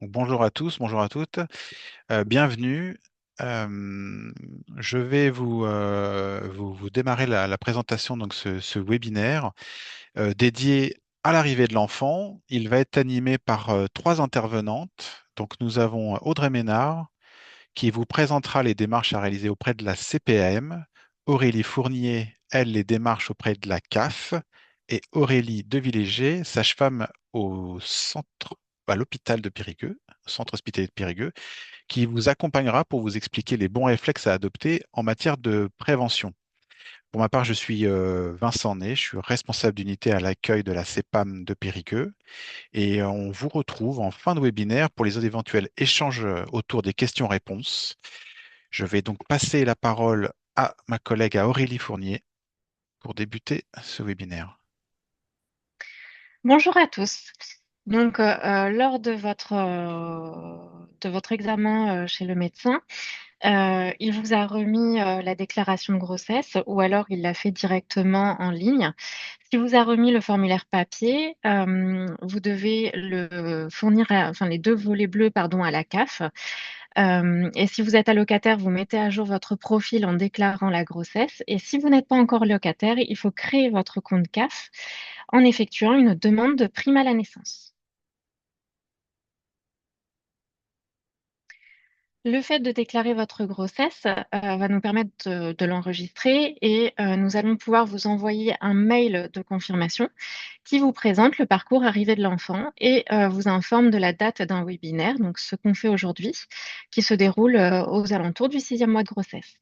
Bonjour à tous, bonjour à toutes, bienvenue. Je vais vous démarrer la présentation, donc ce webinaire dédié à l'arrivée de l'enfant. Il va être animé par trois intervenantes. Donc nous avons Audrey Ménard qui vous présentera les démarches à réaliser auprès de la CPAM, Aurélie Fournier, elle, les démarches auprès de la CAF, et Aurélie Devilléger, sage-femme au centre, à l'hôpital de Périgueux, au centre hospitalier de Périgueux, qui vous accompagnera pour vous expliquer les bons réflexes à adopter en matière de prévention. Pour ma part, je suis Vincent Ney, je suis responsable d'unité à l'accueil de la CEPAM de Périgueux et on vous retrouve en fin de webinaire pour les éventuels échanges autour des questions-réponses. Je vais donc passer la parole à ma collègue à Aurélie Fournier pour débuter ce webinaire. Bonjour à tous. Lors de votre examen chez le médecin, il vous a remis la déclaration de grossesse ou alors il l'a fait directement en ligne. S'il vous a remis le formulaire papier, vous devez le fournir, enfin les deux volets bleus, pardon, à la CAF. Et si vous êtes allocataire, vous mettez à jour votre profil en déclarant la grossesse. Et si vous n'êtes pas encore locataire, il faut créer votre compte CAF en effectuant une demande de prime à la naissance. Le fait de déclarer votre grossesse va nous permettre de l'enregistrer et nous allons pouvoir vous envoyer un mail de confirmation qui vous présente le parcours arrivé de l'enfant et vous informe de la date d'un webinaire, donc ce qu'on fait aujourd'hui, qui se déroule aux alentours du sixième mois de grossesse.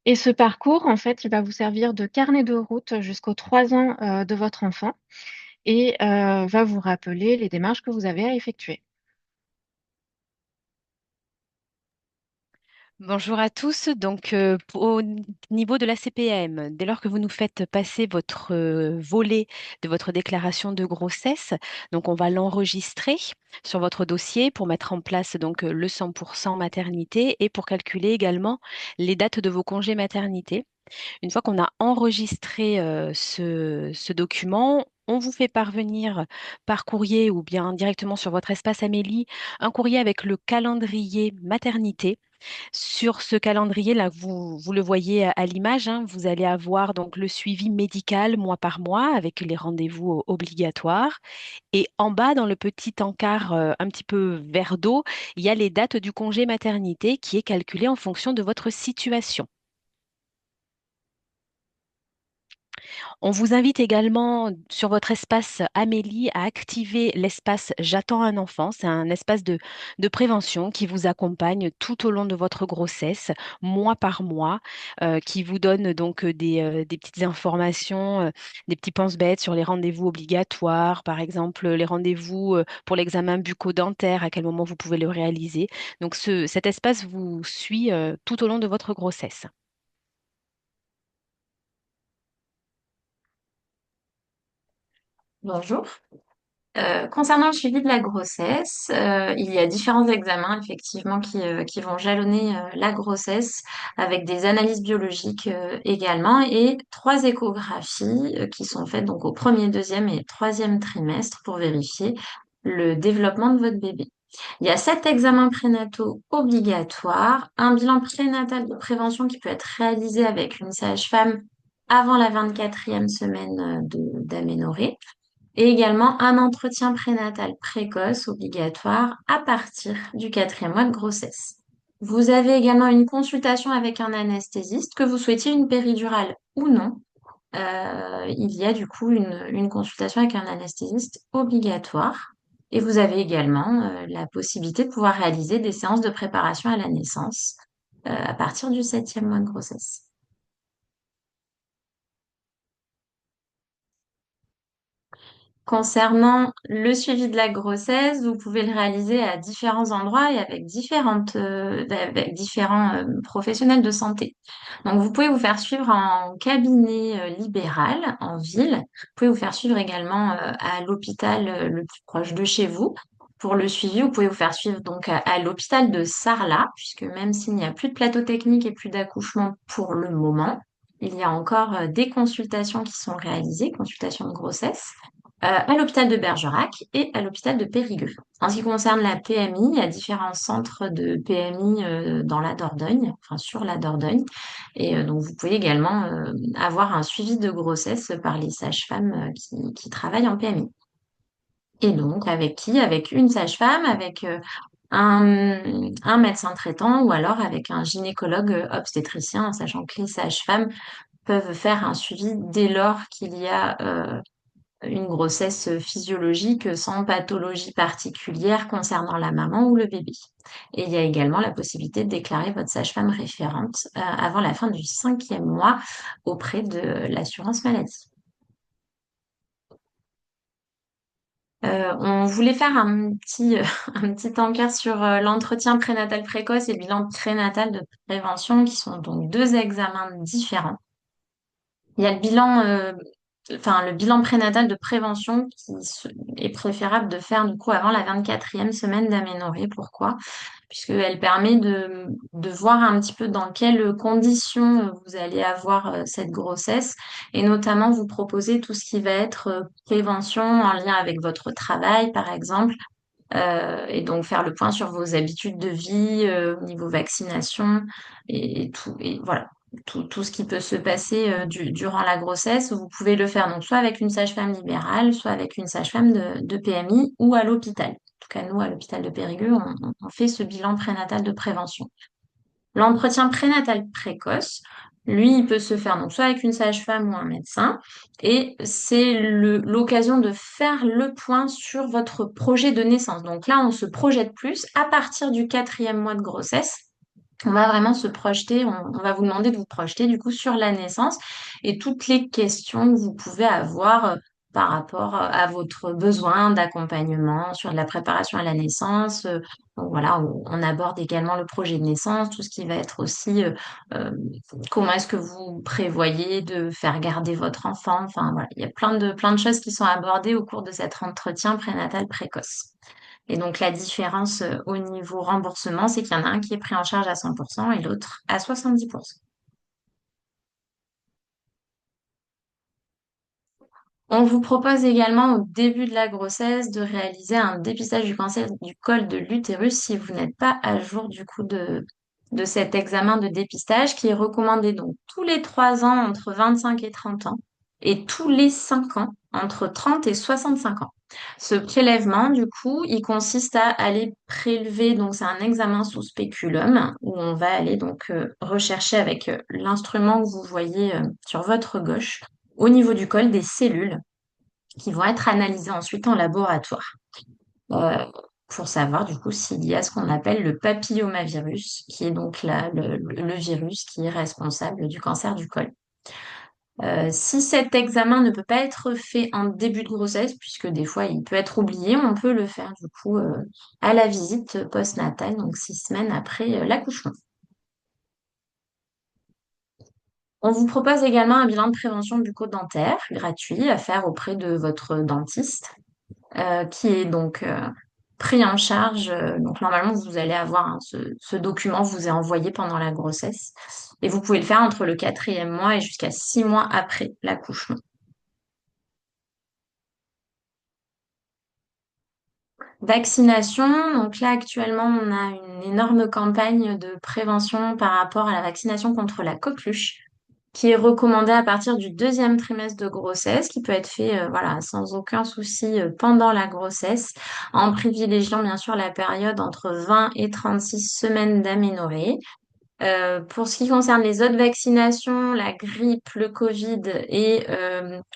Et ce parcours, en fait, il va vous servir de carnet de route jusqu'aux 3 ans de votre enfant et va vous rappeler les démarches que vous avez à effectuer. Bonjour à tous. Au niveau de la CPM, dès lors que vous nous faites passer votre volet de votre déclaration de grossesse, donc on va l'enregistrer sur votre dossier pour mettre en place le 100% maternité et pour calculer également les dates de vos congés maternité. Une fois qu'on a enregistré ce document, on vous fait parvenir par courrier ou bien directement sur votre espace Amélie un courrier avec le calendrier maternité. Sur ce calendrier-là, vous le voyez à l'image, hein, vous allez avoir donc le suivi médical mois par mois avec les rendez-vous obligatoires. Et en bas, dans le petit encart un petit peu vert d'eau, il y a les dates du congé maternité qui est calculé en fonction de votre situation. On vous invite également sur votre espace Amélie à activer l'espace J'attends un enfant. C'est un espace de prévention qui vous accompagne tout au long de votre grossesse, mois par mois, qui vous donne des petites informations, des petits pense-bêtes sur les rendez-vous obligatoires, par exemple les rendez-vous pour l'examen bucco-dentaire, à quel moment vous pouvez le réaliser. Donc cet espace vous suit tout au long de votre grossesse. Bonjour. Concernant le suivi de la grossesse, il y a différents examens effectivement qui vont jalonner la grossesse avec des analyses biologiques également et trois échographies qui sont faites donc au premier, deuxième et troisième trimestre pour vérifier le développement de votre bébé. Il y a 7 examens prénataux obligatoires, un bilan prénatal de prévention qui peut être réalisé avec une sage-femme avant la 24e semaine d'aménorrhée et également un entretien prénatal précoce obligatoire à partir du 4e mois de grossesse. Vous avez également une consultation avec un anesthésiste, que vous souhaitiez une péridurale ou non. Il y a du coup une consultation avec un anesthésiste obligatoire. Et vous avez également la possibilité de pouvoir réaliser des séances de préparation à la naissance à partir du 7e mois de grossesse. Concernant le suivi de la grossesse, vous pouvez le réaliser à différents endroits et avec différents professionnels de santé. Donc, vous pouvez vous faire suivre en cabinet libéral en ville. Vous pouvez vous faire suivre également à l'hôpital le plus proche de chez vous. Pour le suivi, vous pouvez vous faire suivre donc à l'hôpital de Sarlat, puisque même s'il n'y a plus de plateau technique et plus d'accouchement pour le moment, il y a encore des consultations qui sont réalisées, consultations de grossesse. à l'hôpital de Bergerac et à l'hôpital de Périgueux. En ce qui concerne la PMI, il y a différents centres de PMI dans la Dordogne, enfin sur la Dordogne. Et donc, vous pouvez également avoir un suivi de grossesse par les sages-femmes qui travaillent en PMI. Et donc, avec qui? Avec une sage-femme, avec un médecin traitant ou alors avec un gynécologue obstétricien, en sachant que les sages-femmes peuvent faire un suivi dès lors qu'il y a une grossesse physiologique sans pathologie particulière concernant la maman ou le bébé. Et il y a également la possibilité de déclarer votre sage-femme référente avant la fin du 5e mois auprès de l'assurance maladie. On voulait faire un petit encart sur l'entretien prénatal précoce et le bilan prénatal de prévention, qui sont donc deux examens différents. Il y a le bilan prénatal de prévention est préférable de faire du coup avant la 24e semaine d'aménorrhée. Pourquoi? Puisqu'elle permet de voir un petit peu dans quelles conditions vous allez avoir cette grossesse et notamment vous proposer tout ce qui va être prévention en lien avec votre travail, par exemple, et donc faire le point sur vos habitudes de vie, au niveau vaccination et tout, et voilà, tout ce qui peut se passer durant la grossesse. Vous pouvez le faire donc soit avec une sage-femme libérale, soit avec une sage-femme de PMI ou à l'hôpital. En tout cas, nous, à l'hôpital de Périgueux, on fait ce bilan prénatal de prévention. L'entretien prénatal précoce, lui, il peut se faire donc soit avec une sage-femme ou un médecin, et c'est l'occasion de faire le point sur votre projet de naissance. Donc là, on se projette plus à partir du 4e mois de grossesse. On va vraiment se projeter, on va vous demander de vous projeter du coup sur la naissance et toutes les questions que vous pouvez avoir par rapport à votre besoin d'accompagnement sur de la préparation à la naissance. Donc voilà, on aborde également le projet de naissance, tout ce qui va être aussi euh, comment est-ce que vous prévoyez de faire garder votre enfant. Enfin voilà, il y a plein de choses qui sont abordées au cours de cet entretien prénatal précoce. Et donc, la différence au niveau remboursement, c'est qu'il y en a un qui est pris en charge à 100% et l'autre à 70%. On vous propose également au début de la grossesse de réaliser un dépistage du cancer du col de l'utérus si vous n'êtes pas à jour du coup de cet examen de dépistage qui est recommandé donc tous les 3 ans entre 25 et 30 ans et tous les 5 ans entre 30 et 65 ans. Ce prélèvement, du coup, il consiste à aller prélever, donc c'est un examen sous spéculum où on va aller donc rechercher avec l'instrument que vous voyez sur votre gauche au niveau du col des cellules qui vont être analysées ensuite en laboratoire euh, pour savoir du coup s'il y a ce qu'on appelle le papillomavirus, qui est donc le virus qui est responsable du cancer du col. Si cet examen ne peut pas être fait en début de grossesse, puisque des fois il peut être oublié, on peut le faire du coup à la visite postnatale, donc 6 semaines après l'accouchement. On vous propose également un bilan de prévention bucco-dentaire gratuit à faire auprès de votre dentiste, qui est donc pris en charge. Donc normalement, vous allez avoir ce document vous est envoyé pendant la grossesse et vous pouvez le faire entre le 4e mois et jusqu'à 6 mois après l'accouchement. Vaccination, donc là actuellement on a une énorme campagne de prévention par rapport à la vaccination contre la coqueluche qui est recommandée à partir du 2e trimestre de grossesse, qui peut être fait voilà, sans aucun souci pendant la grossesse, en privilégiant bien sûr la période entre 20 et 36 semaines d'aménorrhée. Pour ce qui concerne les autres vaccinations, la grippe, le Covid et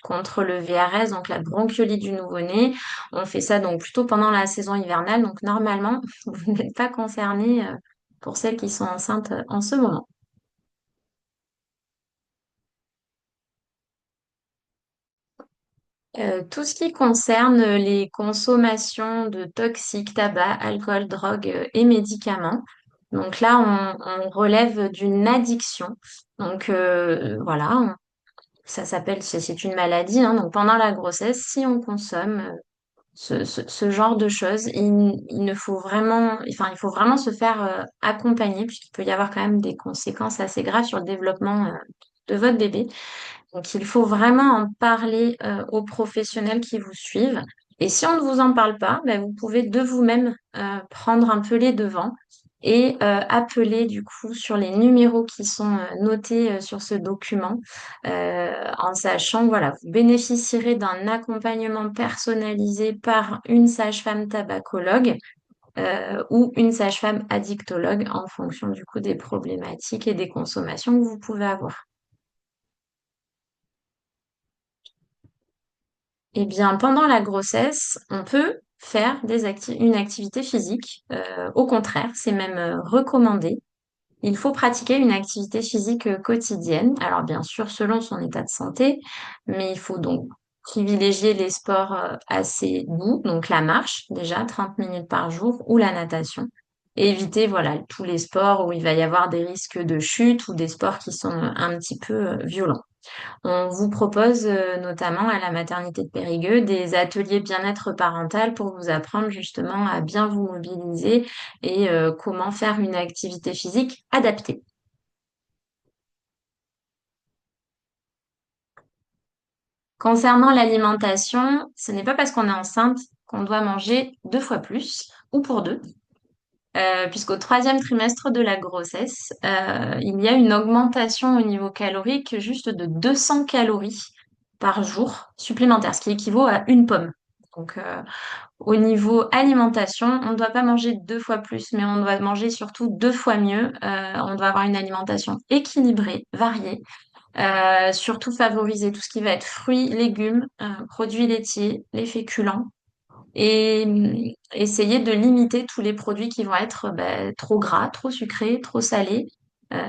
contre le VRS, donc la bronchiolite du nouveau-né, on fait ça donc plutôt pendant la saison hivernale. Donc normalement, vous n'êtes pas concernés pour celles qui sont enceintes en ce moment. Tout ce qui concerne les consommations de toxiques, tabac, alcool, drogue et médicaments. Donc là, on relève d'une addiction. Donc voilà, ça s'appelle, c'est une maladie, hein. Donc pendant la grossesse, si on consomme ce genre de choses, il ne faut vraiment, enfin, il faut vraiment se faire accompagner puisqu'il peut y avoir quand même des conséquences assez graves sur le développement de votre bébé. Donc, il faut vraiment en parler aux professionnels qui vous suivent. Et si on ne vous en parle pas, ben, vous pouvez de vous-même prendre un peu les devants et appeler du coup sur les numéros qui sont notés sur ce document, en sachant que voilà, vous bénéficierez d'un accompagnement personnalisé par une sage-femme tabacologue ou une sage-femme addictologue en fonction du coup des problématiques et des consommations que vous pouvez avoir. Eh bien, pendant la grossesse, on peut faire une activité physique. Au contraire, c'est même recommandé. Il faut pratiquer une activité physique quotidienne. Alors, bien sûr, selon son état de santé, mais il faut donc privilégier les sports assez doux, donc la marche, déjà 30 minutes par jour, ou la natation. Et éviter, voilà, tous les sports où il va y avoir des risques de chute ou des sports qui sont un petit peu violents. On vous propose notamment à la maternité de Périgueux des ateliers bien-être parental pour vous apprendre justement à bien vous mobiliser et comment faire une activité physique adaptée. Concernant l'alimentation, ce n'est pas parce qu'on est enceinte qu'on doit manger 2 fois plus ou pour deux, puisqu'au troisième trimestre de la grossesse, il y a une augmentation au niveau calorique juste de 200 calories par jour supplémentaires, ce qui équivaut à une pomme. Donc, au niveau alimentation, on ne doit pas manger 2 fois plus, mais on doit manger surtout 2 fois mieux. On doit avoir une alimentation équilibrée, variée, surtout favoriser tout ce qui va être fruits, légumes, produits laitiers, les féculents, et essayer de limiter tous les produits qui vont être trop gras, trop sucrés, trop salés.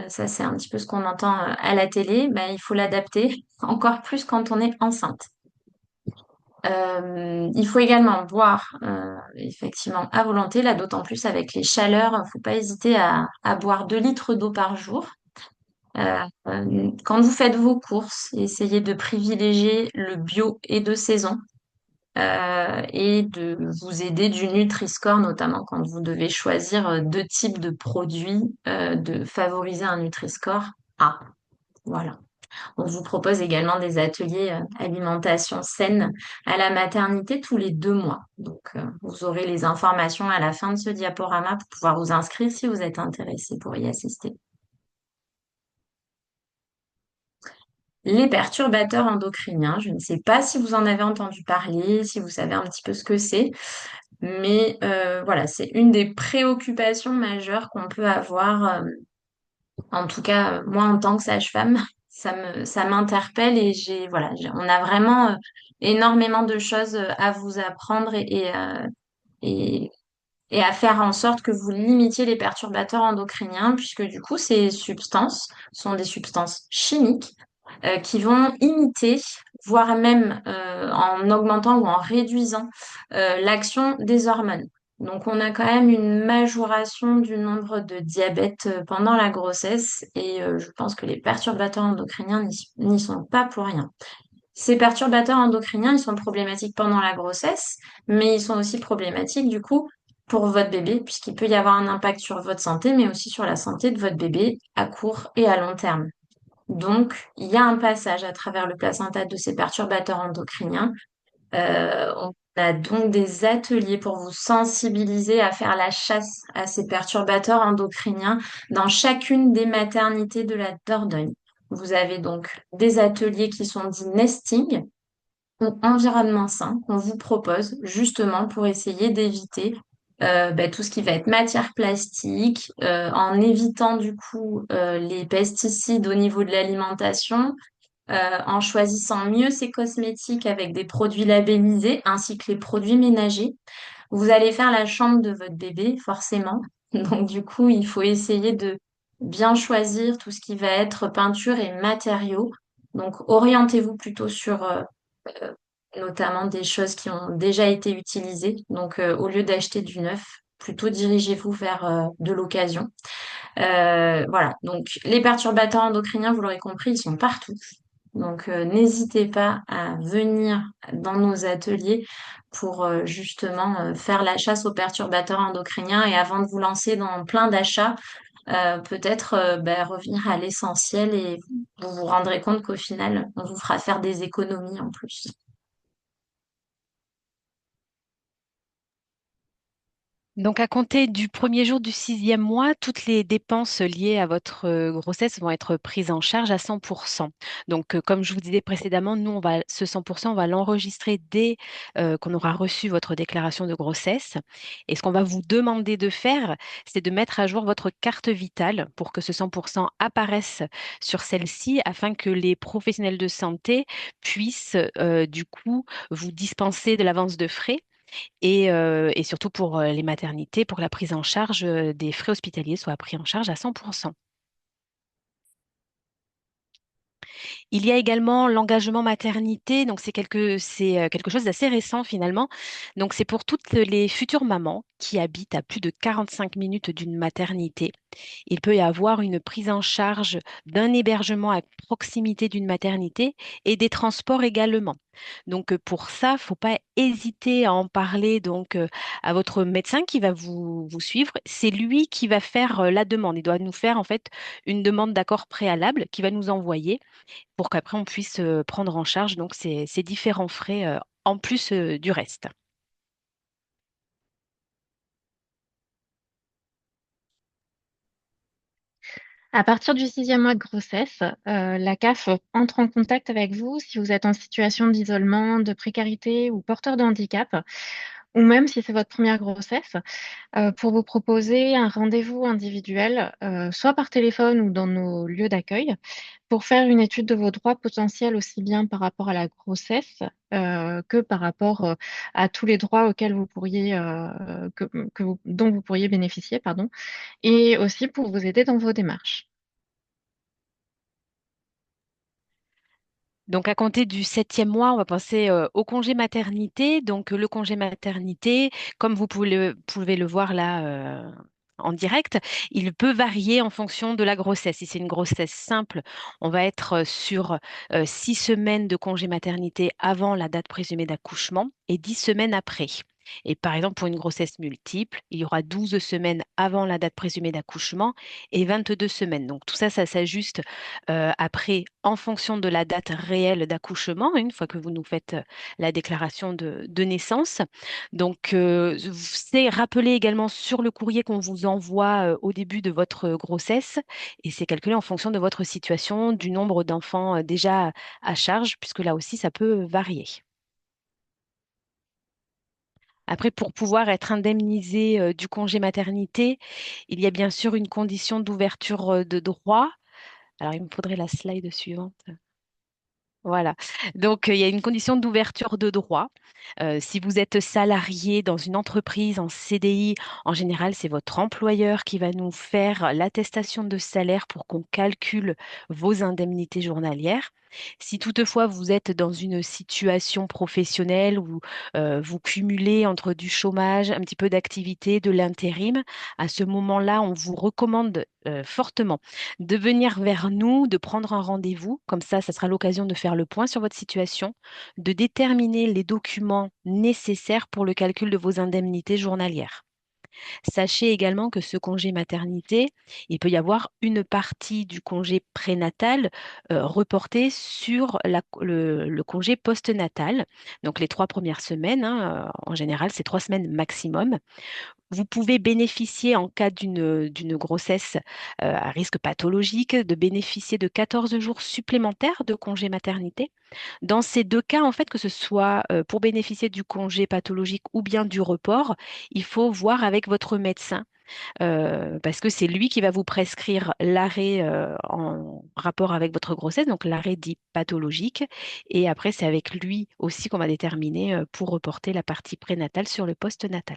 Ça, c'est un petit peu ce qu'on entend à la télé. Ben, il faut l'adapter encore plus quand on est enceinte. Il faut également boire effectivement à volonté, là d'autant plus avec les chaleurs, il ne faut pas hésiter à boire 2 litres d'eau par jour. Quand vous faites vos courses, essayez de privilégier le bio et de saison et de vous aider du Nutri-Score, notamment quand vous devez choisir 2 types de produits, de favoriser un Nutri-Score A. Voilà. On vous propose également des ateliers alimentation saine à la maternité tous les 2 mois. Donc, vous aurez les informations à la fin de ce diaporama pour pouvoir vous inscrire si vous êtes intéressé pour y assister. Les perturbateurs endocriniens, je ne sais pas si vous en avez entendu parler, si vous savez un petit peu ce que c'est, mais voilà, c'est une des préoccupations majeures qu'on peut avoir. En tout cas, moi, en tant que sage-femme, ça m'interpelle et on a vraiment énormément de choses à vous apprendre et, et à faire en sorte que vous limitiez les perturbateurs endocriniens, puisque du coup, ces substances sont des substances chimiques qui vont imiter, voire même en augmentant ou en réduisant l'action des hormones. Donc, on a quand même une majoration du nombre de diabètes pendant la grossesse et je pense que les perturbateurs endocriniens n'y sont pas pour rien. Ces perturbateurs endocriniens, ils sont problématiques pendant la grossesse, mais ils sont aussi problématiques du coup pour votre bébé, puisqu'il peut y avoir un impact sur votre santé, mais aussi sur la santé de votre bébé à court et à long terme. Donc, il y a un passage à travers le placenta de ces perturbateurs endocriniens. On a donc des ateliers pour vous sensibiliser à faire la chasse à ces perturbateurs endocriniens dans chacune des maternités de la Dordogne. Vous avez donc des ateliers qui sont dits nesting ou environnement sain qu'on vous propose justement pour essayer d'éviter tout ce qui va être matière plastique, en évitant du coup les pesticides au niveau de l'alimentation, en choisissant mieux ses cosmétiques avec des produits labellisés ainsi que les produits ménagers. Vous allez faire la chambre de votre bébé, forcément. Donc, du coup, il faut essayer de bien choisir tout ce qui va être peinture et matériaux. Donc, orientez-vous plutôt sur euh, notamment des choses qui ont déjà été utilisées. Donc, au lieu d'acheter du neuf, plutôt dirigez-vous vers de l'occasion. Voilà. Donc, les perturbateurs endocriniens, vous l'aurez compris, ils sont partout. Donc, n'hésitez pas à venir dans nos ateliers pour justement faire la chasse aux perturbateurs endocriniens. Et avant de vous lancer dans plein d'achats, peut-être revenir à l'essentiel et vous vous rendrez compte qu'au final, on vous fera faire des économies en plus. Donc, à compter du premier jour du 6e mois, toutes les dépenses liées à votre grossesse vont être prises en charge à 100%. Donc, comme je vous disais précédemment, nous, ce 100%, on va l'enregistrer dès qu'on aura reçu votre déclaration de grossesse. Et ce qu'on va vous demander de faire, c'est de mettre à jour votre carte vitale pour que ce 100% apparaisse sur celle-ci afin que les professionnels de santé puissent, du coup, vous dispenser de l'avance de frais et surtout pour les maternités, pour que la prise en charge des frais hospitaliers soit pris en charge à 100%. Il y a également l'engagement maternité, donc c'est quelque chose d'assez récent finalement. Donc c'est pour toutes les futures mamans qui habitent à plus de 45 minutes d'une maternité. Il peut y avoir une prise en charge d'un hébergement à proximité d'une maternité et des transports également. Donc pour ça, il ne faut pas hésiter à en parler donc à votre médecin qui va vous suivre. C'est lui qui va faire la demande. Il doit nous faire en fait une demande d'accord préalable qu'il va nous envoyer pour qu'après on puisse prendre en charge donc ces différents frais en plus du reste. À partir du 6e mois de grossesse, la CAF entre en contact avec vous si vous êtes en situation d'isolement, de précarité ou porteur de handicap, ou même si c'est votre première grossesse, pour vous proposer un rendez-vous individuel, soit par téléphone ou dans nos lieux d'accueil, pour faire une étude de vos droits potentiels aussi bien par rapport à la grossesse que par rapport à tous les droits auxquels vous pourriez, dont vous pourriez bénéficier, pardon, et aussi pour vous aider dans vos démarches. Donc, à compter du 7e mois, on va passer au congé maternité. Donc, le congé maternité, comme vous pouvez le voir là en direct, il peut varier en fonction de la grossesse. Si c'est une grossesse simple, on va être sur 6 semaines de congé maternité avant la date présumée d'accouchement et 10 semaines après. Et par exemple, pour une grossesse multiple, il y aura 12 semaines avant la date présumée d'accouchement et 22 semaines. Donc tout ça, ça s'ajuste après en fonction de la date réelle d'accouchement, une fois que vous nous faites la déclaration de naissance. Donc, c'est rappelé également sur le courrier qu'on vous envoie au début de votre grossesse et c'est calculé en fonction de votre situation, du nombre d'enfants déjà à charge, puisque là aussi, ça peut varier. Après, pour pouvoir être indemnisé du congé maternité, il y a bien sûr une condition d'ouverture de droit. Alors, il me faudrait la slide suivante. Voilà. Donc, il y a une condition d'ouverture de droit. Si vous êtes salarié dans une entreprise en CDI, en général, c'est votre employeur qui va nous faire l'attestation de salaire pour qu'on calcule vos indemnités journalières. Si toutefois vous êtes dans une situation professionnelle où vous cumulez entre du chômage, un petit peu d'activité, de l'intérim, à ce moment-là, on vous recommande fortement de venir vers nous, de prendre un rendez-vous. Comme ça sera l'occasion de faire le point sur votre situation, de déterminer les documents nécessaires pour le calcul de vos indemnités journalières. Sachez également que ce congé maternité, il peut y avoir une partie du congé prénatal reportée sur le congé postnatal. Donc les 3 premières semaines, hein, en général, c'est 3 semaines maximum. Vous pouvez bénéficier en cas d'une grossesse à risque pathologique de bénéficier de 14 jours supplémentaires de congé maternité. Dans ces deux cas, en fait, que ce soit pour bénéficier du congé pathologique ou bien du report, il faut voir avec votre médecin parce que c'est lui qui va vous prescrire l'arrêt en rapport avec votre grossesse, donc l'arrêt dit pathologique. Et après, c'est avec lui aussi qu'on va déterminer pour reporter la partie prénatale sur le post-natal.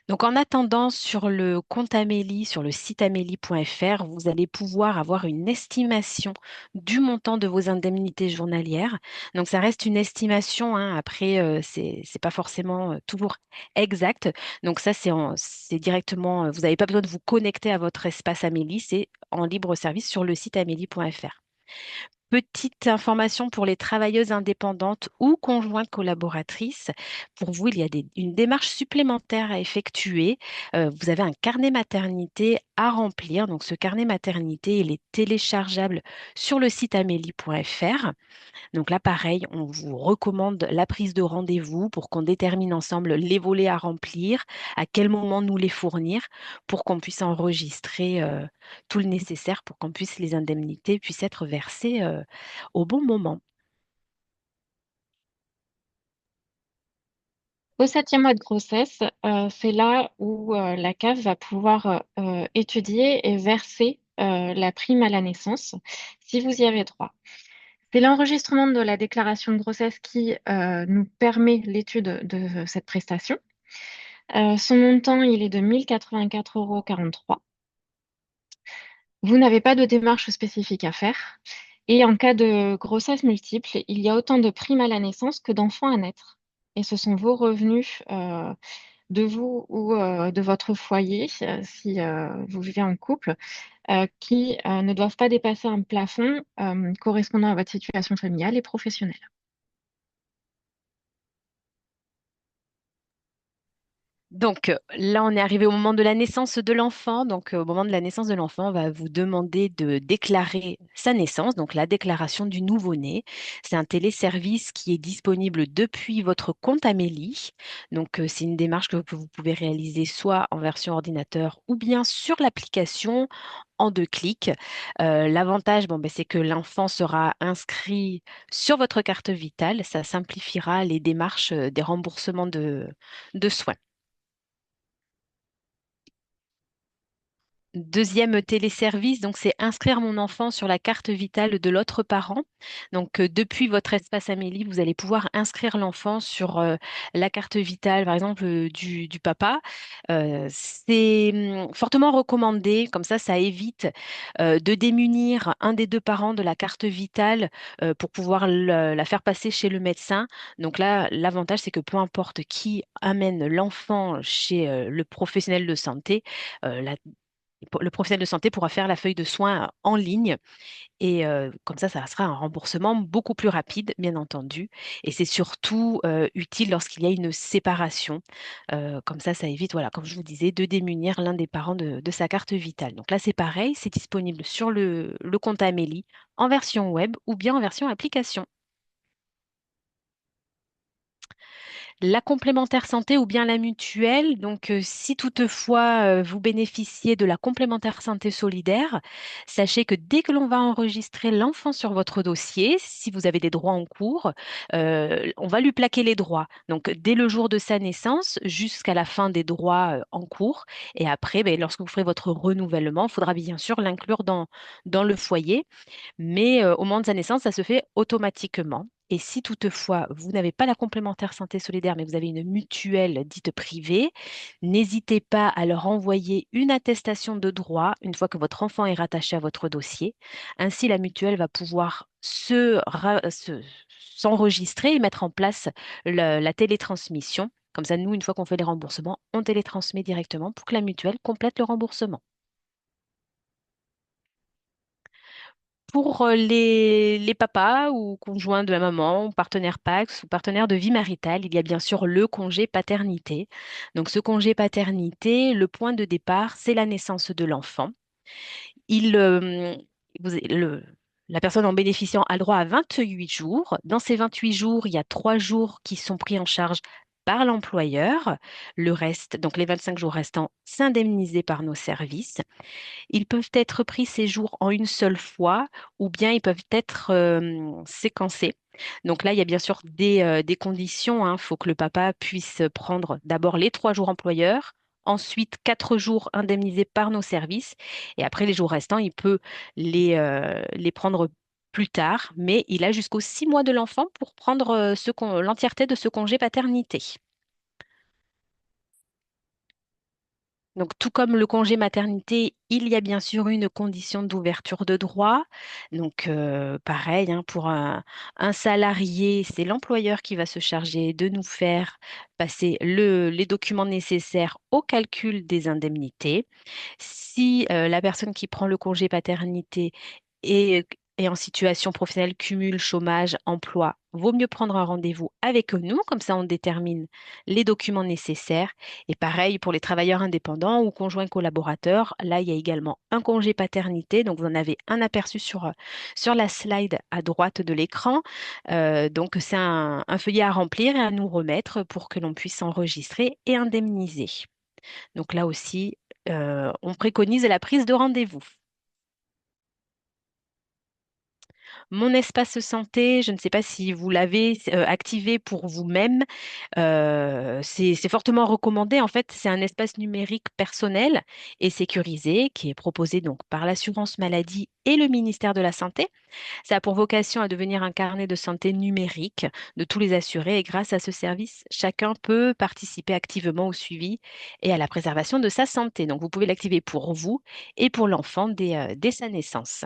Donc, en attendant, sur le compte Amélie, sur le site amélie.fr, vous allez pouvoir avoir une estimation du montant de vos indemnités journalières. Donc, ça reste une estimation, hein. Après, c'est pas forcément toujours exact. Donc, ça, c'est directement, vous n'avez pas besoin de vous connecter à votre espace Amélie, c'est en libre service sur le site amélie.fr. petite information pour les travailleuses indépendantes ou conjointes collaboratrices. Pour vous, il y a une démarche supplémentaire à effectuer. Vous avez un carnet maternité à remplir. Donc, ce carnet maternité, il est téléchargeable sur le site amélie.fr. Donc là, pareil, on vous recommande la prise de rendez-vous pour qu'on détermine ensemble les volets à remplir, à quel moment nous les fournir, pour qu'on puisse enregistrer tout le nécessaire pour qu'on puisse les indemnités puissent être versées au bon moment. Au 7e mois de grossesse, c'est là où la CAF va pouvoir étudier et verser la prime à la naissance, si vous y avez droit. C'est l'enregistrement de la déclaration de grossesse qui nous permet l'étude de cette prestation. Son montant, il est de 1 084,43 €. Vous n'avez pas de démarche spécifique à faire. Et en cas de grossesse multiple, il y a autant de primes à la naissance que d'enfants à naître. Et ce sont vos revenus de vous ou de votre foyer, si vous vivez en couple, qui ne doivent pas dépasser un plafond correspondant à votre situation familiale et professionnelle. Donc là, on est arrivé au moment de la naissance de l'enfant. Donc au moment de la naissance de l'enfant, on va vous demander de déclarer sa naissance, donc la déclaration du nouveau-né. C'est un téléservice qui est disponible depuis votre compte Amélie. Donc c'est une démarche que vous pouvez réaliser soit en version ordinateur ou bien sur l'application en 2 clics. L'avantage, bon, ben, c'est que l'enfant sera inscrit sur votre carte vitale. Ça simplifiera les démarches des remboursements de soins. Deuxième téléservice, donc c'est inscrire mon enfant sur la carte vitale de l'autre parent. Donc depuis votre espace Amélie, vous allez pouvoir inscrire l'enfant sur la carte vitale, par exemple du papa. C'est fortement recommandé, comme ça évite de démunir un des deux parents de la carte vitale pour pouvoir la faire passer chez le médecin. Donc là, l'avantage, c'est que peu importe qui amène l'enfant chez le professionnel de santé, le professionnel de santé pourra faire la feuille de soins en ligne et comme ça sera un remboursement beaucoup plus rapide, bien entendu. Et c'est surtout utile lorsqu'il y a une séparation. Comme ça évite, voilà, comme je vous disais, de démunir l'un des parents de sa carte vitale. Donc là, c'est pareil, c'est disponible sur le compte Amélie en version web ou bien en version application. La complémentaire santé ou bien la mutuelle, donc si toutefois vous bénéficiez de la complémentaire santé solidaire, sachez que dès que l'on va enregistrer l'enfant sur votre dossier, si vous avez des droits en cours, on va lui plaquer les droits. Donc dès le jour de sa naissance jusqu'à la fin des droits en cours. Et après, ben, lorsque vous ferez votre renouvellement, il faudra bien sûr l'inclure dans le foyer. Mais au moment de sa naissance, ça se fait automatiquement. Et si toutefois vous n'avez pas la complémentaire santé solidaire, mais vous avez une mutuelle dite privée, n'hésitez pas à leur envoyer une attestation de droit une fois que votre enfant est rattaché à votre dossier. Ainsi, la mutuelle va pouvoir s'enregistrer et mettre en place la télétransmission. Comme ça, nous, une fois qu'on fait les remboursements, on télétransmet directement pour que la mutuelle complète le remboursement. Pour les papas ou conjoints de la maman, ou partenaires PACS ou partenaires de vie maritale, il y a bien sûr le congé paternité. Donc ce congé paternité, le point de départ, c'est la naissance de l'enfant. Il, vous- le- la personne en bénéficiant a le droit à 28 jours. Dans ces 28 jours, il y a 3 jours qui sont pris en charge par l'employeur. Le reste, donc les 25 jours restants, s'indemnisés par nos services. Ils peuvent être pris ces jours en une seule fois ou bien ils peuvent être séquencés. Donc là, il y a bien sûr des conditions. Il faut que le papa puisse prendre d'abord les 3 jours employeurs, ensuite 4 jours indemnisés par nos services, et après les jours restants, il peut les prendre plus tard, mais il a jusqu'aux 6 mois de l'enfant pour prendre l'entièreté de ce congé paternité. Donc, tout comme le congé maternité, il y a bien sûr une condition d'ouverture de droit. Donc, pareil, hein, pour un salarié, c'est l'employeur qui va se charger de nous faire passer les documents nécessaires au calcul des indemnités. Si la personne qui prend le congé paternité est est en situation professionnelle, cumul, chômage, emploi, vaut mieux prendre un rendez-vous avec nous, comme ça on détermine les documents nécessaires. Et pareil pour les travailleurs indépendants ou conjoints collaborateurs, là il y a également un congé paternité, donc vous en avez un aperçu sur la slide à droite de l'écran. Donc c'est un feuillet à remplir et à nous remettre pour que l'on puisse enregistrer et indemniser. Donc là aussi, on préconise la prise de rendez-vous. Mon espace santé, je ne sais pas si vous l'avez activé pour vous-même. C'est fortement recommandé. En fait, c'est un espace numérique personnel et sécurisé qui est proposé donc par l'assurance maladie et le ministère de la Santé. Ça a pour vocation à devenir un carnet de santé numérique de tous les assurés et grâce à ce service, chacun peut participer activement au suivi et à la préservation de sa santé. Donc, vous pouvez l'activer pour vous et pour l'enfant dès sa naissance.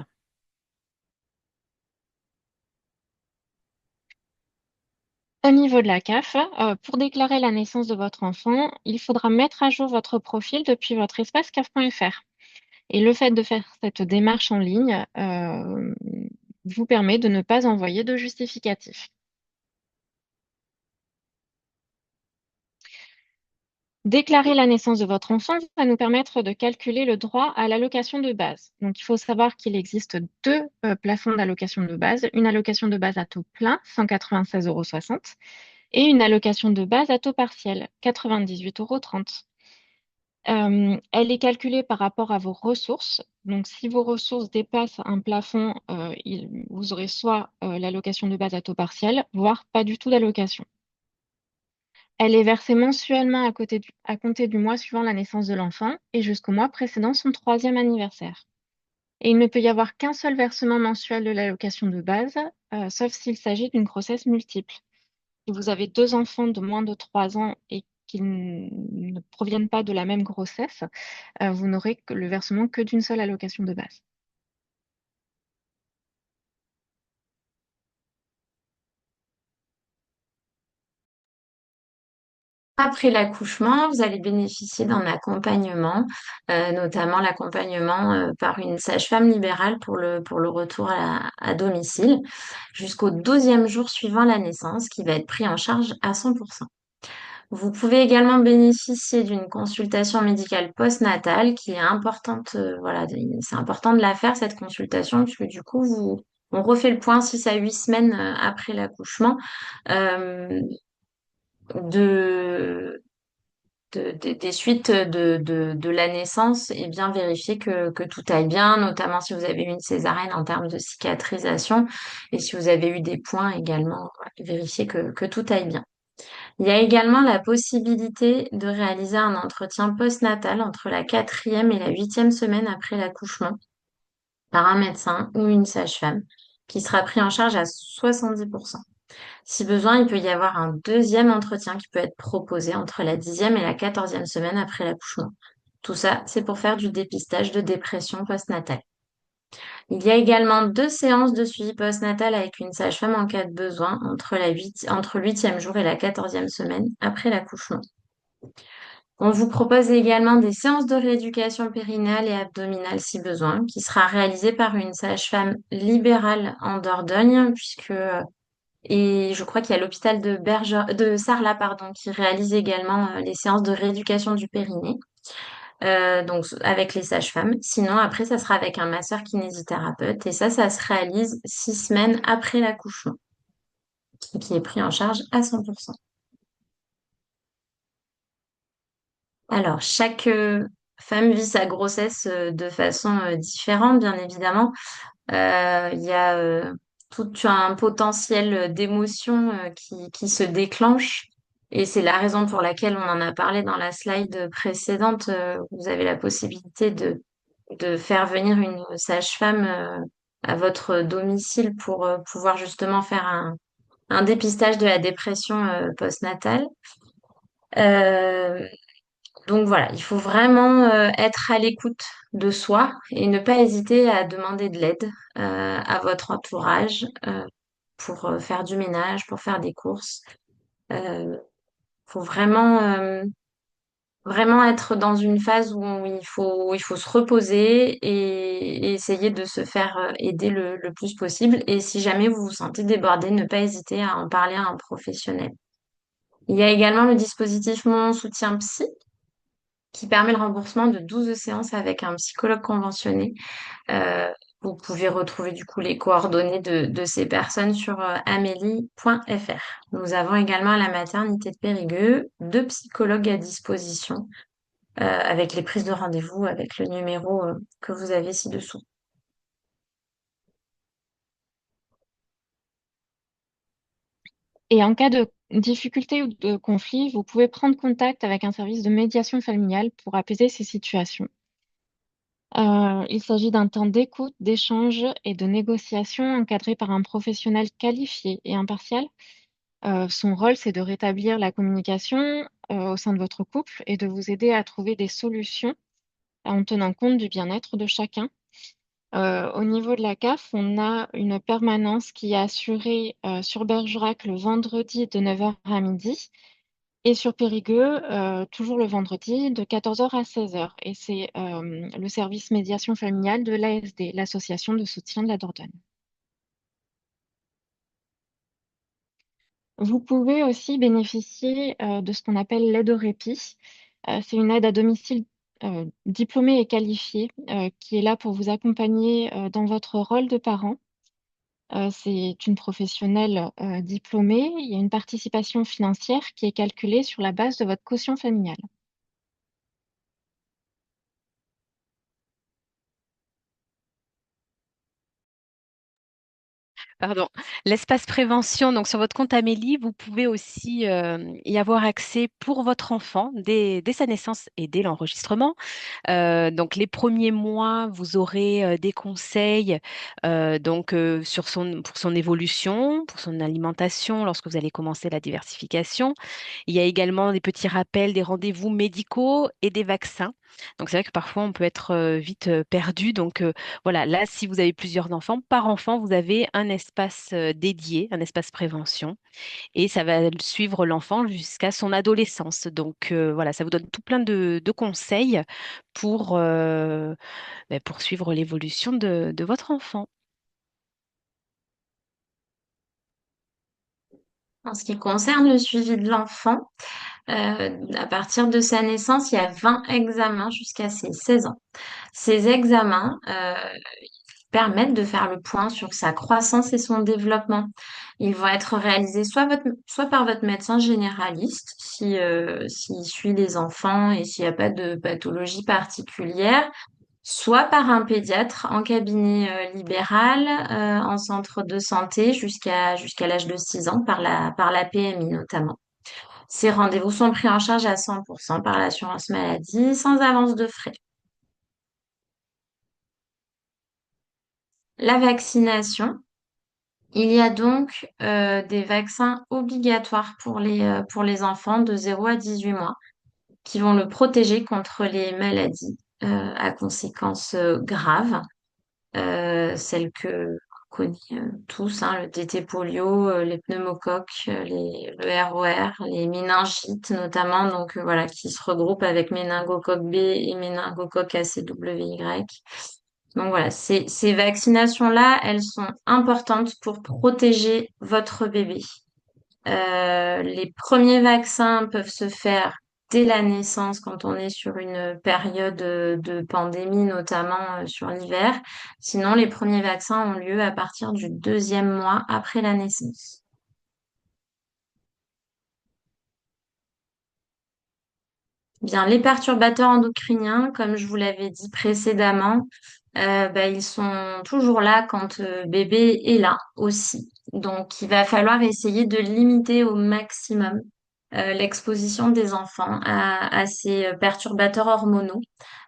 Au niveau de la CAF, pour déclarer la naissance de votre enfant, il faudra mettre à jour votre profil depuis votre espace CAF.fr. Et le fait de faire cette démarche en ligne vous permet de ne pas envoyer de justificatif. Déclarer la naissance de votre enfant va nous permettre de calculer le droit à l'allocation de base. Donc, il faut savoir qu'il existe deux plafonds d'allocation de base. Une allocation de base à taux plein, 196,60 €, et une allocation de base à taux partiel, 98,30 €. Elle est calculée par rapport à vos ressources. Donc, si vos ressources dépassent un plafond, vous aurez soit l'allocation de base à taux partiel, voire pas du tout d'allocation. Elle est versée mensuellement à compter du mois suivant la naissance de l'enfant et jusqu'au mois précédant son 3e anniversaire. Et il ne peut y avoir qu'un seul versement mensuel de l'allocation de base, sauf s'il s'agit d'une grossesse multiple. Si vous avez deux enfants de moins de 3 ans et qu'ils ne proviennent pas de la même grossesse, vous n'aurez que le versement que d'une seule allocation de base. Après l'accouchement, vous allez bénéficier d'un accompagnement, notamment l'accompagnement par une sage-femme libérale pour le retour à domicile, jusqu'au 12e jour suivant la naissance, qui va être pris en charge à 100%. Vous pouvez également bénéficier d'une consultation médicale postnatale qui est importante. Voilà, c'est important de la faire, cette consultation, puisque du coup, on refait le point 6 à 8 semaines après l'accouchement. euh, de, des suites de la naissance et bien vérifier que tout aille bien, notamment si vous avez eu une césarienne en termes de cicatrisation et si vous avez eu des points également, voilà, vérifier que tout aille bien. Il y a également la possibilité de réaliser un entretien postnatal entre la 4e et la 8e semaine après l'accouchement par un médecin ou une sage-femme qui sera pris en charge à 70%. Si besoin, il peut y avoir un deuxième entretien qui peut être proposé entre la 10e et la 14e semaine après l'accouchement. Tout ça, c'est pour faire du dépistage de dépression postnatale. Il y a également 2 séances de suivi postnatal avec une sage-femme en cas de besoin entre le 8e jour et la 14e semaine après l'accouchement. On vous propose également des séances de rééducation périnale et abdominale si besoin, qui sera réalisée par une sage-femme libérale en Dordogne, et je crois qu'il y a l'hôpital de Sarlat, pardon, qui réalise également les séances de rééducation du périnée, donc avec les sages-femmes. Sinon, après, ça sera avec un masseur kinésithérapeute, et ça se réalise 6 semaines après l'accouchement, qui est pris en charge à 100%. Alors, chaque femme vit sa grossesse de façon différente, bien évidemment. Il y a tout un potentiel d'émotions qui se déclenche. Et c'est la raison pour laquelle on en a parlé dans la slide précédente. Vous avez la possibilité de faire venir une sage-femme à votre domicile pour pouvoir justement faire un dépistage de la dépression postnatale. Euh, donc voilà, il faut vraiment être à l'écoute de soi et ne pas hésiter à demander de l'aide à votre entourage pour faire du ménage, pour faire des courses. Il faut vraiment vraiment être dans une phase où il faut se reposer et essayer de se faire aider le plus possible. Et si jamais vous vous sentez débordé, ne pas hésiter à en parler à un professionnel. Il y a également le dispositif Mon soutien psy qui permet le remboursement de 12 séances avec un psychologue conventionné. Euh, Vous pouvez retrouver du coup les coordonnées de ces personnes sur amélie.fr. Nous avons également à la maternité de Périgueux 2 psychologues à disposition avec les prises de rendez-vous avec le numéro que vous avez ci-dessous. Et en cas de difficulté ou de conflit, vous pouvez prendre contact avec un service de médiation familiale pour apaiser ces situations. Il s'agit d'un temps d'écoute, d'échange et de négociation encadré par un professionnel qualifié et impartial. Son rôle, c'est de rétablir la communication au sein de votre couple et de vous aider à trouver des solutions en tenant compte du bien-être de chacun. Au niveau de la CAF, on a une permanence qui est assurée sur Bergerac le vendredi de 9 heures à midi et sur Périgueux, toujours le vendredi de 14 heures à 16 heures. Et c'est le service médiation familiale de l'ASD, l'Association de soutien de la Dordogne. Vous pouvez aussi bénéficier de ce qu'on appelle l'aide au répit. C'est une aide à domicile diplômée et qualifiée qui est là pour vous accompagner dans votre rôle de parent. C'est une professionnelle diplômée. Il y a une participation financière qui est calculée sur la base de votre quotient familial. Pardon. L'espace prévention, donc sur votre compte Amélie, vous pouvez aussi y avoir accès pour votre enfant dès sa naissance et dès l'enregistrement. Donc les premiers mois, vous aurez des conseils pour son évolution, pour son alimentation lorsque vous allez commencer la diversification. Il y a également des petits rappels, des rendez-vous médicaux et des vaccins. Donc c'est vrai que parfois on peut être vite perdu. Donc voilà, là si vous avez plusieurs enfants, par enfant, vous avez un espace dédié, un espace prévention et ça va suivre l'enfant jusqu'à son adolescence. Donc voilà, ça vous donne tout plein de conseils pour suivre l'évolution de votre enfant. En ce qui concerne le suivi de l'enfant, à partir de sa naissance, il y a 20 examens jusqu'à ses 16 ans. Ces examens permettent de faire le point sur sa croissance et son développement. Ils vont être réalisés soit par votre médecin généraliste, s'il suit les enfants et s'il n'y a pas de pathologie particulière, soit par un pédiatre en cabinet libéral, en centre de santé jusqu'à l'âge de 6 ans par la PMI notamment. Ces rendez-vous sont pris en charge à 100% par l'assurance maladie sans avance de frais. La vaccination, il y a donc des vaccins obligatoires pour les enfants de 0 à 18 mois qui vont le protéger contre les maladies à conséquences graves, celles que vous connaissez tous, hein, le DT polio, les pneumocoques, le ROR, les méningites notamment, donc voilà, qui se regroupent avec méningocoque B et méningocoque ACWY. Donc voilà, ces vaccinations-là, elles sont importantes pour protéger votre bébé. Les premiers vaccins peuvent se faire dès la naissance quand on est sur une période de pandémie, notamment sur l'hiver. Sinon, les premiers vaccins ont lieu à partir du 2e mois après la naissance. Bien, les perturbateurs endocriniens, comme je vous l'avais dit précédemment, ils sont toujours là quand bébé est là aussi. Donc, il va falloir essayer de limiter au maximum l'exposition des enfants à ces perturbateurs hormonaux.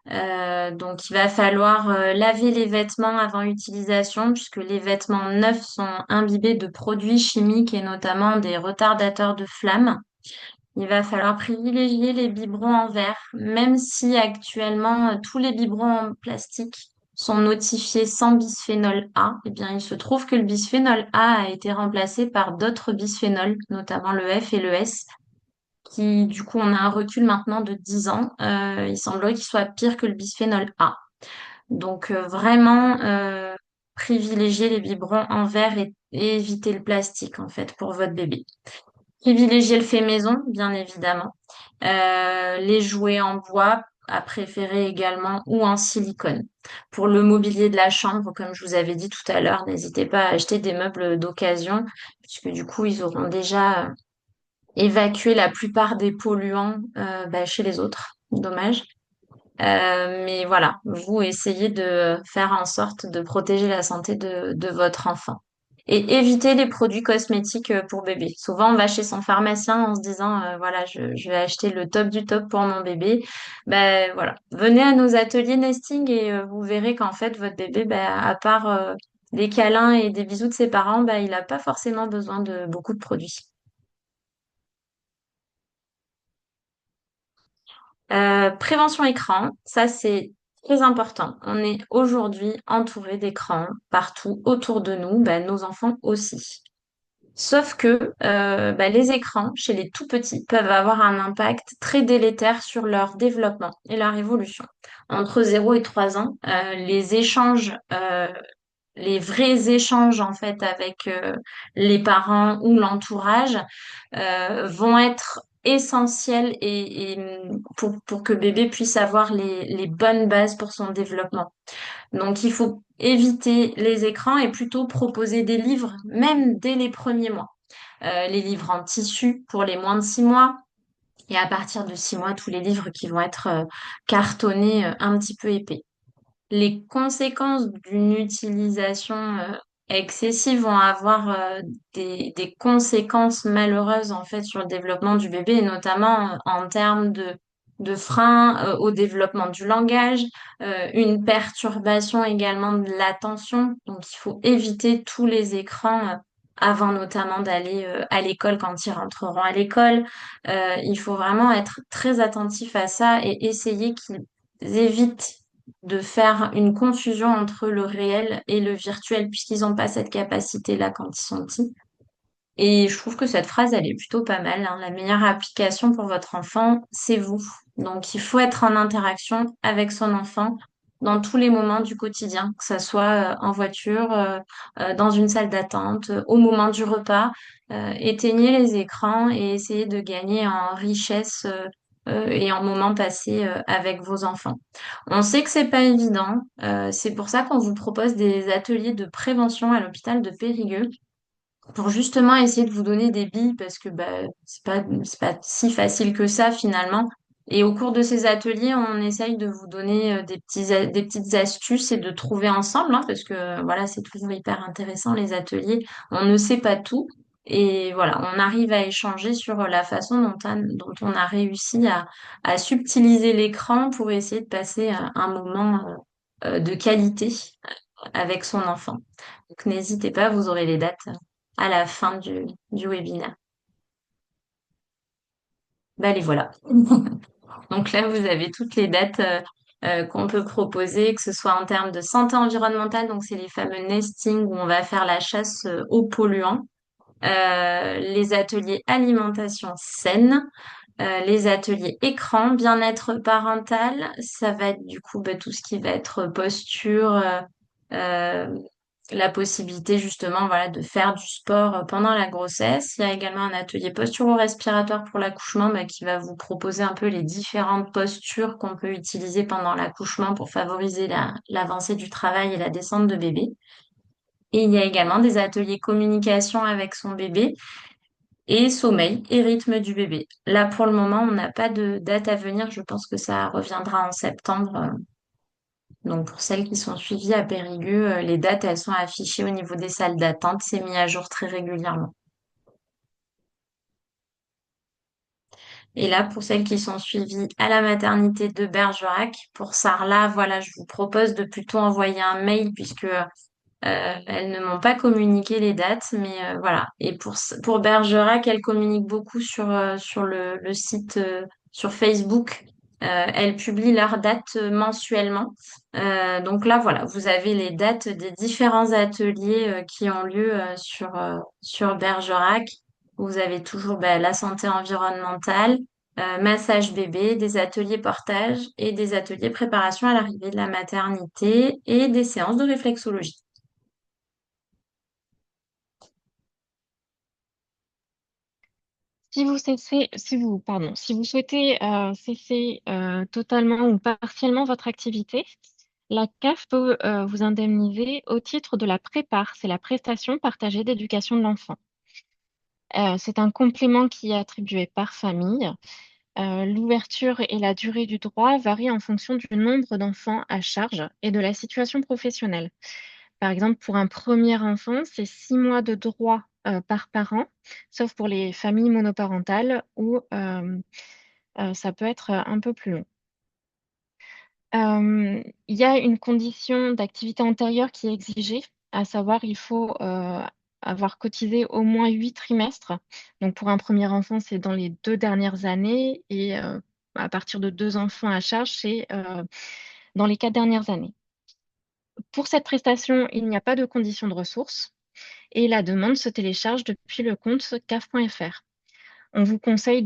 Donc, il va falloir laver les vêtements avant utilisation, puisque les vêtements neufs sont imbibés de produits chimiques et notamment des retardateurs de flamme. Il va falloir privilégier les biberons en verre, même si actuellement tous les biberons en plastique sont notifiés sans bisphénol A. Eh bien, il se trouve que le bisphénol A a été remplacé par d'autres bisphénols, notamment le F et le S, qui, du coup, on a un recul maintenant de 10 ans. Il semblerait qu'il soit pire que le bisphénol A. Donc, vraiment, privilégier les biberons en verre et éviter le plastique, en fait, pour votre bébé. Privilégier le fait maison, bien évidemment. Les jouets en bois, à préférer également, ou en silicone. Pour le mobilier de la chambre, comme je vous avais dit tout à l'heure, n'hésitez pas à acheter des meubles d'occasion, puisque du coup, ils auront déjà évacué la plupart des polluants chez les autres. Dommage. Mais voilà, vous essayez de faire en sorte de protéger la santé de votre enfant. Et éviter les produits cosmétiques pour bébé. Souvent, on va chez son pharmacien en se disant, voilà, je vais acheter le top du top pour mon bébé. Ben voilà, venez à nos ateliers nesting et vous verrez qu'en fait, votre bébé, ben, à part des câlins et des bisous de ses parents, ben, il n'a pas forcément besoin de beaucoup de produits. Prévention écran, ça c'est très important. On est aujourd'hui entouré d'écrans partout autour de nous, ben, nos enfants aussi. Sauf que les écrans, chez les tout petits, peuvent avoir un impact très délétère sur leur développement et leur évolution. Entre 0 et 3 ans, les vrais échanges en fait avec les parents ou l'entourage vont être essentiels pour que bébé puisse avoir les bonnes bases pour son développement. Donc, il faut éviter les écrans et plutôt proposer des livres, même dès les premiers mois. Les livres en tissu pour les moins de 6 mois. Et à partir de 6 mois, tous les livres qui vont être cartonnés un petit peu épais. Les conséquences d'une utilisation excessive vont avoir des conséquences malheureuses en fait sur le développement du bébé, et notamment en termes de frein au développement du langage, une perturbation également de l'attention. Donc il faut éviter tous les écrans avant notamment d'aller à l'école quand ils rentreront à l'école. Il faut vraiment être très attentif à ça et essayer qu'ils évitent de faire une confusion entre le réel et le virtuel, puisqu'ils n'ont pas cette capacité-là quand ils sont petits. Et je trouve que cette phrase, elle est plutôt pas mal, hein. La meilleure application pour votre enfant, c'est vous. Donc, il faut être en interaction avec son enfant dans tous les moments du quotidien, que ce soit en voiture, dans une salle d'attente, au moment du repas. Éteignez les écrans et essayez de gagner en richesse et en moments passés avec vos enfants. On sait que c'est pas évident. C'est pour ça qu'on vous propose des ateliers de prévention à l'hôpital de Périgueux pour justement essayer de vous donner des billes parce que c'est pas si facile que ça finalement. Et au cours de ces ateliers, on essaye de vous donner des petites astuces et de trouver ensemble, hein, parce que voilà, c'est toujours hyper intéressant les ateliers. On ne sait pas tout. Et voilà, on arrive à échanger sur la façon dont on a réussi à subtiliser l'écran pour essayer de passer un moment de qualité avec son enfant. Donc n'hésitez pas, vous aurez les dates à la fin du webinaire. Ben, les voilà. Donc là, vous avez toutes les dates qu'on peut proposer, que ce soit en termes de santé environnementale, donc c'est les fameux nesting où on va faire la chasse aux polluants, les ateliers alimentation saine, les ateliers écran, bien-être parental, ça va être du coup tout ce qui va être posture, euh, la possibilité justement voilà, de faire du sport pendant la grossesse. Il y a également un atelier posturo-respiratoire pour l'accouchement qui va vous proposer un peu les différentes postures qu'on peut utiliser pendant l'accouchement pour favoriser l'avancée du travail et la descente de bébé. Et il y a également des ateliers communication avec son bébé et sommeil et rythme du bébé. Là, pour le moment, on n'a pas de date à venir. Je pense que ça reviendra en septembre. Donc, pour celles qui sont suivies à Périgueux, les dates, elles sont affichées au niveau des salles d'attente. C'est mis à jour très régulièrement. Et là, pour celles qui sont suivies à la maternité de Bergerac, pour Sarlat, voilà, je vous propose de plutôt envoyer un mail puisque elles ne m'ont pas communiqué les dates, mais voilà. Et pour Bergerac, elles communiquent beaucoup sur le site, sur Facebook. Elles publient leurs dates mensuellement. Donc là, voilà, vous avez les dates des différents ateliers qui ont lieu sur Bergerac. Vous avez toujours la santé environnementale, massage bébé, des ateliers portage et des ateliers préparation à l'arrivée de la maternité et des séances de réflexologie. Si vous souhaitez cesser totalement ou partiellement votre activité, la CAF peut vous indemniser au titre de la prépare, c'est la prestation partagée d'éducation de l'enfant. C'est un complément qui est attribué par famille. L'ouverture et la durée du droit varient en fonction du nombre d'enfants à charge et de la situation professionnelle. Par exemple, pour un premier enfant, c'est 6 mois de droit par parent, sauf pour les familles monoparentales où ça peut être un peu plus long. Il y a une condition d'activité antérieure qui est exigée, à savoir il faut avoir cotisé au moins 8 trimestres. Donc pour un premier enfant, c'est dans les 2 dernières années et à partir de 2 enfants à charge, c'est dans les 4 dernières années. Pour cette prestation, il n'y a pas de condition de ressources et la demande se télécharge depuis le compte caf.fr. On vous conseille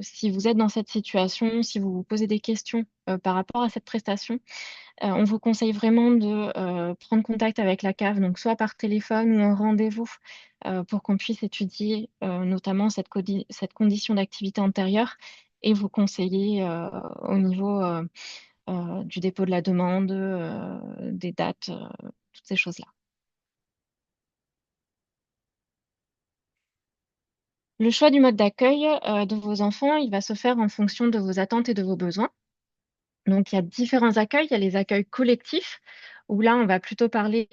si vous êtes dans cette situation, si vous vous posez des questions par rapport à cette prestation, on vous conseille vraiment de prendre contact avec la CAF, donc soit par téléphone ou en rendez-vous, pour qu'on puisse étudier notamment cette condition d'activité antérieure et vous conseiller au niveau du dépôt de la demande, des dates, toutes ces choses-là. Le choix du mode d'accueil de vos enfants, il va se faire en fonction de vos attentes et de vos besoins. Donc, il y a différents accueils. Il y a les accueils collectifs, où là, on va plutôt parler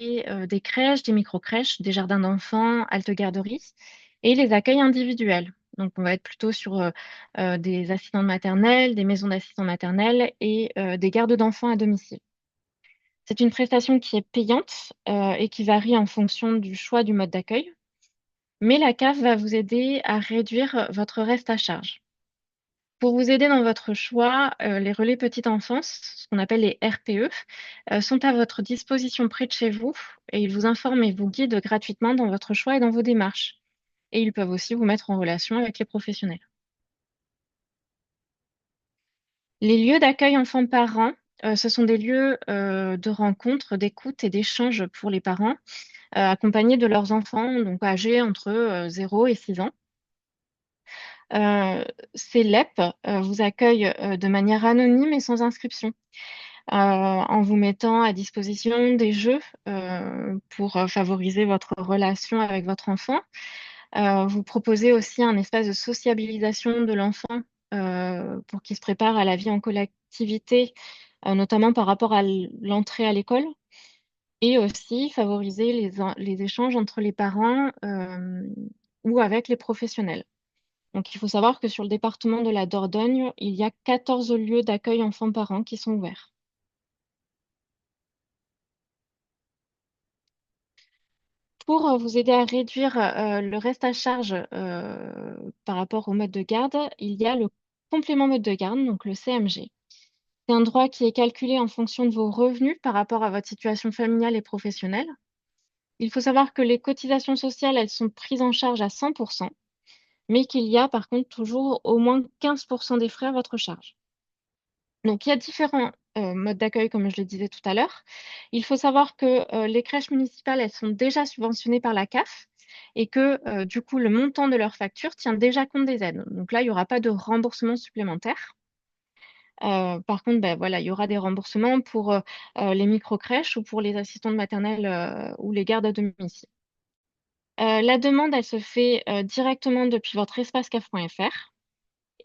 des crèches, des micro-crèches, des jardins d'enfants, haltes-garderies, et les accueils individuels. Donc, on va être plutôt sur des assistantes maternelles, des maisons d'assistants maternels et des gardes d'enfants à domicile. C'est une prestation qui est payante et qui varie en fonction du choix du mode d'accueil, mais la CAF va vous aider à réduire votre reste à charge. Pour vous aider dans votre choix, les relais petite enfance, ce qu'on appelle les RPE, sont à votre disposition près de chez vous et ils vous informent et vous guident gratuitement dans votre choix et dans vos démarches. Et ils peuvent aussi vous mettre en relation avec les professionnels. Les lieux d'accueil enfants-parents, ce sont des lieux de rencontre, d'écoute et d'échange pour les parents, accompagnés de leurs enfants, donc âgés entre 0 et 6 ans. Ces LEP vous accueillent de manière anonyme et sans inscription, en vous mettant à disposition des jeux pour favoriser votre relation avec votre enfant. Vous proposez aussi un espace de sociabilisation de l'enfant pour qu'il se prépare à la vie en collectivité, notamment par rapport à l'entrée à l'école, et aussi favoriser les échanges entre les parents ou avec les professionnels. Donc, il faut savoir que sur le département de la Dordogne, il y a 14 lieux d'accueil enfants-parents qui sont ouverts. Pour vous aider à réduire le reste à charge par rapport au mode de garde, il y a le complément mode de garde, donc le CMG. C'est un droit qui est calculé en fonction de vos revenus par rapport à votre situation familiale et professionnelle. Il faut savoir que les cotisations sociales, elles sont prises en charge à 100%, mais qu'il y a par contre toujours au moins 15% des frais à votre charge. Donc, il y a différents modes d'accueil, comme je le disais tout à l'heure. Il faut savoir que les crèches municipales, elles sont déjà subventionnées par la CAF et que du coup, le montant de leur facture tient déjà compte des aides. Donc là, il n'y aura pas de remboursement supplémentaire. Par contre, ben, voilà, il y aura des remboursements pour les micro-crèches ou pour les assistantes maternelles ou les gardes à domicile. La demande, elle se fait directement depuis votre espace caf.fr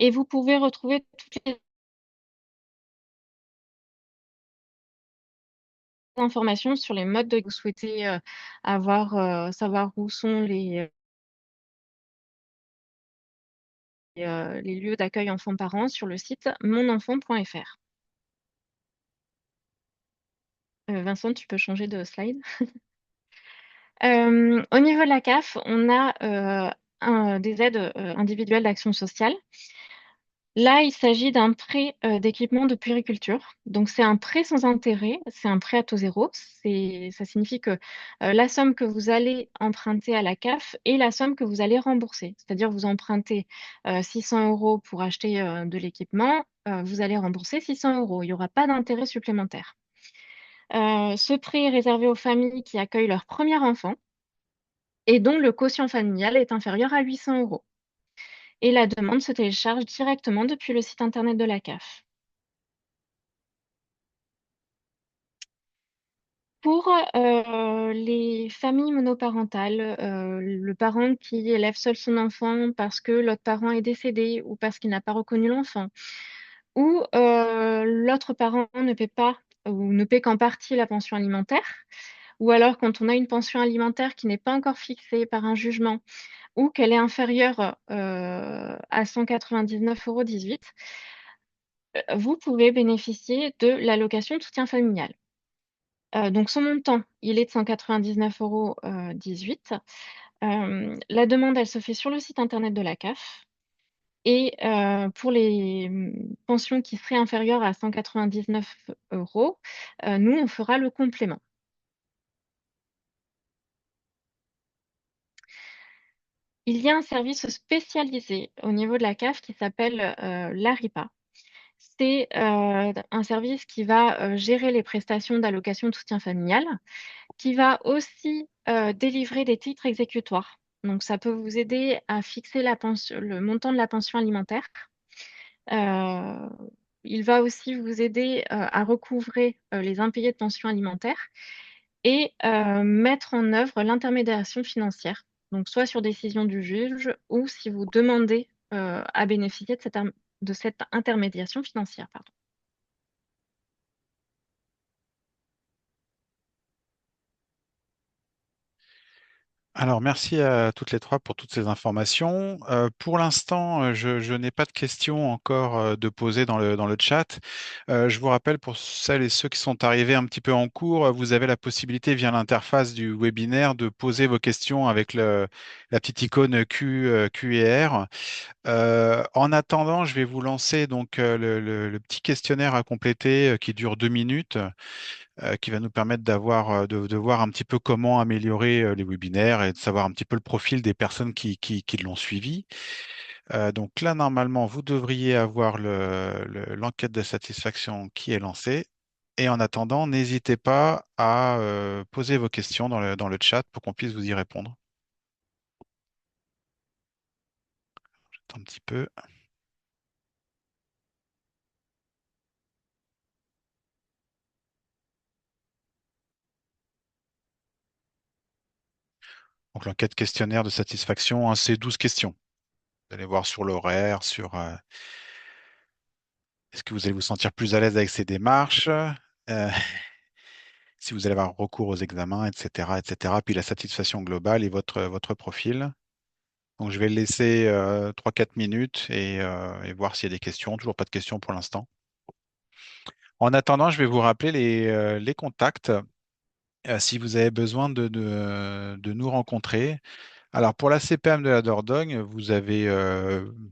et vous pouvez retrouver toutes les informations sur les modes de vous souhaitez savoir où sont les lieux d'accueil enfants-parents sur le site monenfant.fr. Vincent, tu peux changer de slide. Au niveau de la CAF, on a des aides individuelles d'action sociale. Là, il s'agit d'un prêt d'équipement de puériculture. Donc, c'est un prêt sans intérêt, c'est un prêt à taux zéro. Ça signifie que la somme que vous allez emprunter à la CAF est la somme que vous allez rembourser. C'est-à-dire, vous empruntez 600 euros pour acheter de l'équipement, vous allez rembourser 600 euros. Il n'y aura pas d'intérêt supplémentaire. Ce prêt est réservé aux familles qui accueillent leur premier enfant et dont le quotient familial est inférieur à 800 euros. Et la demande se télécharge directement depuis le site internet de la CAF. Pour les familles monoparentales, le parent qui élève seul son enfant parce que l'autre parent est décédé ou parce qu'il n'a pas reconnu l'enfant, ou l'autre parent ne paie pas ou ne paie qu'en partie la pension alimentaire, ou alors quand on a une pension alimentaire qui n'est pas encore fixée par un jugement ou qu'elle est inférieure à 199,18 €, vous pouvez bénéficier de l'allocation de soutien familial. Donc son montant, il est de 199,18 €. La demande, elle se fait sur le site internet de la CAF et pour les, pensions qui seraient inférieures à 199 €, nous, on fera le complément. Il y a un service spécialisé au niveau de la CAF qui s'appelle, l'ARIPA. C'est, un service qui va, gérer les prestations d'allocation de soutien familial, qui va aussi délivrer des titres exécutoires. Donc, ça peut vous aider à fixer le montant de la pension alimentaire. Euh, il va aussi vous aider à recouvrer les impayés de pension alimentaire et mettre en œuvre l'intermédiation financière. Donc, soit sur décision du juge ou si vous demandez à bénéficier de cette intermédiation financière, pardon. Alors, merci à toutes les trois pour toutes ces informations. Pour l'instant, je n'ai pas de questions encore de poser dans le chat. Je vous rappelle, pour celles et ceux qui sont arrivés un petit peu en cours, vous avez la possibilité via l'interface du webinaire de poser vos questions avec la petite icône Q et R. En attendant, je vais vous lancer donc le petit questionnaire à compléter qui dure 2 minutes, qui va nous permettre de voir un petit peu comment améliorer les webinaires et de savoir un petit peu le profil des personnes qui l'ont suivi. Donc là, normalement, vous devriez avoir l'enquête de satisfaction qui est lancée. Et en attendant, n'hésitez pas à poser vos questions dans le chat pour qu'on puisse vous y répondre. J'attends un petit peu. Donc l'enquête questionnaire de satisfaction, hein, c'est 12 questions. Vous allez voir sur l'horaire, sur est-ce que vous allez vous sentir plus à l'aise avec ces démarches, si vous allez avoir recours aux examens, etc., etc. Puis la satisfaction globale et votre profil. Donc je vais le laisser 3-4 minutes et voir s'il y a des questions. Toujours pas de questions pour l'instant. En attendant, je vais vous rappeler les contacts si vous avez besoin de nous rencontrer. Alors, pour la CPAM de la Dordogne, vous avez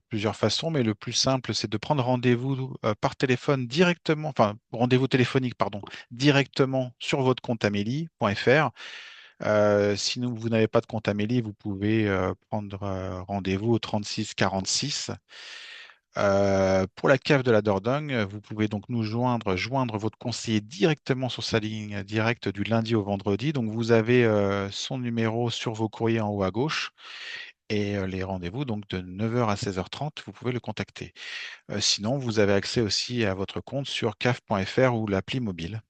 plusieurs façons, mais le plus simple, c'est de prendre rendez-vous par téléphone directement, enfin, rendez-vous téléphonique, pardon, directement sur votre compte amélie.fr. Si vous n'avez pas de compte Amélie, vous pouvez prendre rendez-vous au 36 46. Pour la cave de la Dordogne, vous pouvez donc joindre votre conseiller directement sur sa ligne directe du lundi au vendredi. Donc, vous avez son numéro sur vos courriers en haut à gauche. Et les rendez-vous, donc de 9h à 16h30, vous pouvez le contacter. Sinon, vous avez accès aussi à votre compte sur caf.fr ou l'appli mobile.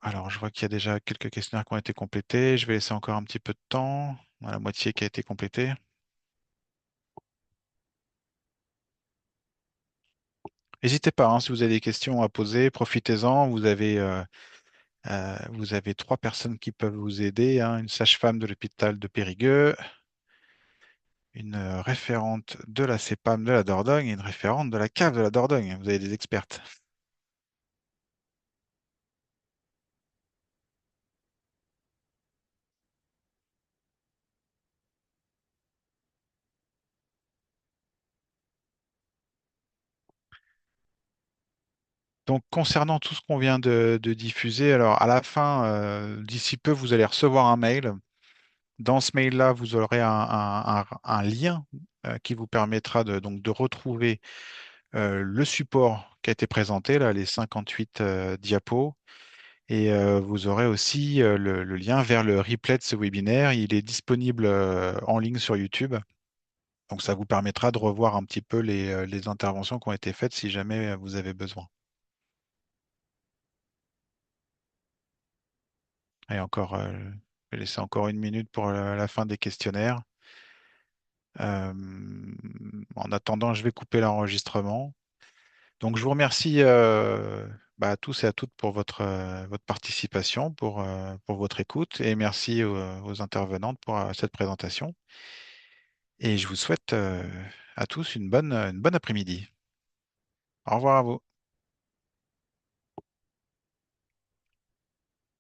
Alors, je vois qu'il y a déjà quelques questionnaires qui ont été complétés. Je vais laisser encore un petit peu de temps. On a la moitié qui a été complétée. N'hésitez pas, hein, si vous avez des questions à poser, profitez-en. Vous avez 3 personnes qui peuvent vous aider, hein, une sage-femme de l'hôpital de Périgueux, une référente de la CEPAM de la Dordogne et une référente de la cave de la Dordogne. Vous avez des expertes. Donc, concernant tout ce qu'on vient de diffuser, alors à la fin, d'ici peu, vous allez recevoir un mail. Dans ce mail-là, vous aurez un lien qui vous permettra donc, de retrouver le support qui a été présenté, là, les 58 diapos. Et vous aurez aussi le lien vers le replay de ce webinaire. Il est disponible en ligne sur YouTube. Donc, ça vous permettra de revoir un petit peu les interventions qui ont été faites si jamais vous avez besoin. Et encore, je vais laisser encore une minute pour la fin des questionnaires. Euh, En attendant, je vais couper l'enregistrement. Donc, je vous remercie à tous et à toutes pour votre participation, pour votre écoute, et merci aux intervenantes pour cette présentation. Et je vous souhaite à tous une bonne après-midi. Au revoir à vous.